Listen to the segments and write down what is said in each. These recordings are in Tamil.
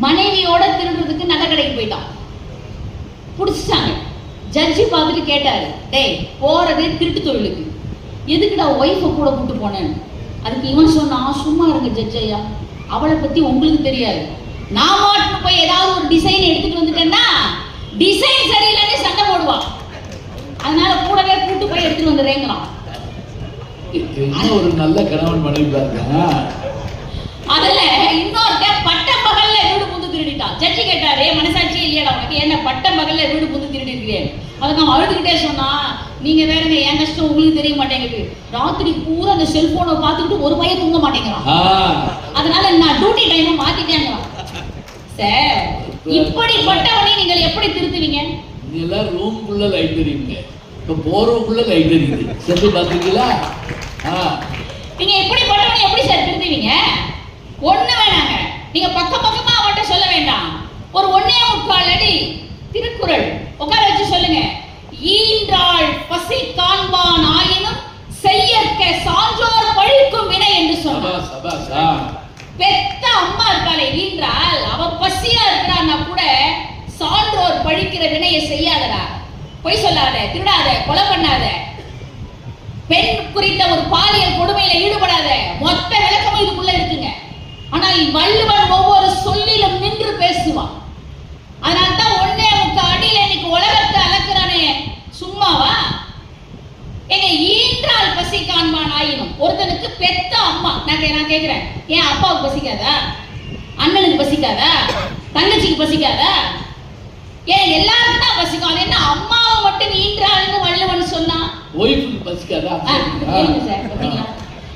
மனைவியோட திருடுறதுக்கு நகை கடைக்கு போயிட்டான். புடிச்சிட்டாங்க. ஜட்ஜி பார்த்துட்டு கேட்டாரு, டேய் போறதே திருட்டு தொழிலுக்கு, எதுக்குடா ஒய்ஃபை கூட கூட்டு போனேன்னு. அதுக்கு இவன் சொன்னா, சும்மா இருங்க ஜட்ஜ் ஐயா, அவளை பத்தி உங்களுக்கு தெரியாது. நான் மாட்டு போய் ஏதாவது ஒரு டிசைன் எடுத்துட்டு வந்துட்டேன்னா டிசைன் சரியில்லைன்னு சண்டை போடுவான். அதனால கூடவே கூட்டு போய் எடுத்துட்டு வந்துடுறேங்கிறான். ஒரு நல்ல கணவன் மனைவி பாருங்க. அதுல இன்னொருத்த பட்ட பகல்ல வீடு புந்து திருடிட்டான். ஜட்ஜி கேட்டாரு, மனசாட்சியே இல்லையா உனக்கு, என்ன பட்ட பகல்ல வீடு புந்து திருடி இருக்கிறேன். அதுக்கு அவன் அழுதுகிட்டே சொன்னா, நீங்க வேறங்க என் கஷ்டம் உங்களுக்கு தெரிய மாட்டேங்குது, ராத்திரி பூரா அந்த செல்போனை பார்த்துக்கிட்டு ஒரு பையன் தூங்க மாட்டேங்கிறான், அதனால நான் டியூட்டி டைமை மாத்திட்டேங்கிறான். சார், இப்படிப்பட்டவனை நீங்கள் எப்படி திருத்துவீங்க? எல்லாம் ரூம்குள்ள லைட் எரியுங்க, இப்ப போறவுக்குள்ள லைட் எரியுது. சென்று பாத்தீங்களா? நீங்க இப்படிப்பட்டவனை எப்படி சார் திருத்துவீங்க? ஒண்ணு வேணாங்க, நீங்க பக்கமா அவன்கிட்ட சொல்ல வேண்டாம். ஒரு 1.25 அடி திருக்குறள் உட்கார வச்சு சொல்லுங்க. ஈன்றாள் பசி காண்பான் ஆயினும் செய்யற்க சான்றோர் பழிக்கும் வினை என்று சொன்னார். பெத்த அம்மா இருக்காளே ஈன்றாள், அவ பசியா இருக்கிறான்னா கூட சான்றோர் பழிக்கிற வினையை செய்யாதடா, பொய் சொல்லாத, திருடாத, கொலை பண்ணாத, பெண் குறித்த ஒரு பாலியல் கொடுமையில ஈடுபடாத, மொத்த விளக்கமும் இதுக்குள்ள இருக்குங்க. ஆனால் வள்ளுவன் ஒவ்வொரு சொல்லிலும் நின்று பேசுவான். அதனால்தான் 1.25 அடியில இன்னைக்கு உலகத்தை அளக்குறானே, சும்மாவா? எங்க ஈன்றால் பசி காண்பான் ஆயினும், ஒருத்தனுக்கு பெத்த அம்மா, நான் கேக்குறேன், ஏன் அப்பாவுக்கு பசிக்காதா, அண்ணனுக்கு பசிக்காதா, தங்கச்சிக்கு பசிக்காதா? ஏன் எல்லாருக்கும் தான் பசிக்கும். அது என்ன அம்மாவை மட்டும் ஈன்றாள்னு வள்ளுவன் சொன்னா, ஒய்ஃபுக்கு பசிக்காதா?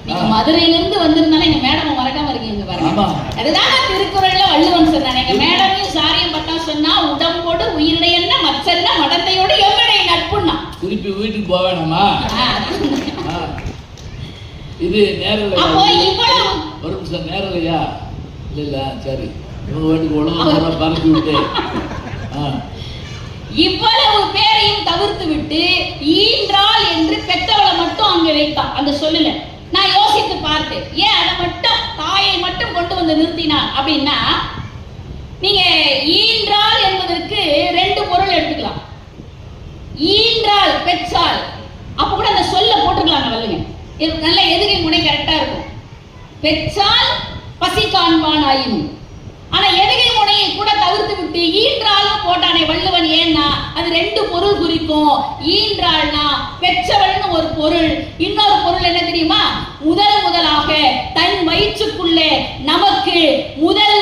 நீங்க மதுரையில இருந்து வந்திருந்தாலும் எங்க மேடம் மறக்காம இருக்கீங்க பாருங்க. அதுதான் திருக்குறள்ல வள்ளுவன் சொன்னாங்க. எங்க மேடமையும் சாரியம் பட்டா சொன்னா, உடம்போடு உயிரிடையன்னா மச்சல்ல மடத்தையோடு எவ்வளவு நட்புன்னா. திருப்பி வீட்டுக்கு போக வேணாமா? இது நேரல. அப்போ இவ்வளவு ஒரு நிமிஷம் நேரலையா? இல்ல சரி, இவங்க வீட்டுக்கு உலகம் பறந்து விட்டு இவ்வளவு பேரையும் தவிர்த்து விட்டு ஈன்றாள் என்று பெற்றவளை மட்டும் அங்க வைத்தான் அந்த சொல்லல. நான் யோசித்து பார்த்தேன், ஏன் அதை மட்டும் தாயை மட்டும் கொண்டு வந்து நிறுத்தினான் அப்படின்னா, நீங்க ஈன்றாள் என்பதற்கு 2 பொருள் எடுத்துக்கலாம். ஈன்றாள் பெற்றாள், அப்ப கூட அந்த சொல்ல போட்டுக்கலாம் வல்லுங்க, நல்ல எதுகை முனை கரெக்டா இருக்கும். பெற்றால் பசி காண்பான் ஆயினும், ஆனா எதுகை முனையை கூட தவிர்த்து விட்டு ஈன்றாலும் போட்டானே வள்ளுவன். ஏன்னா அது 2 பொருள் குறிக்கும். ஈன்றாள்னா பெற்றவள்னு ஒரு பொருள், இன்னொரு பொருள் என்ன தெரியுமா? முதலாக தன் வயிற்றுக்குள்ளே நமக்கு முதல்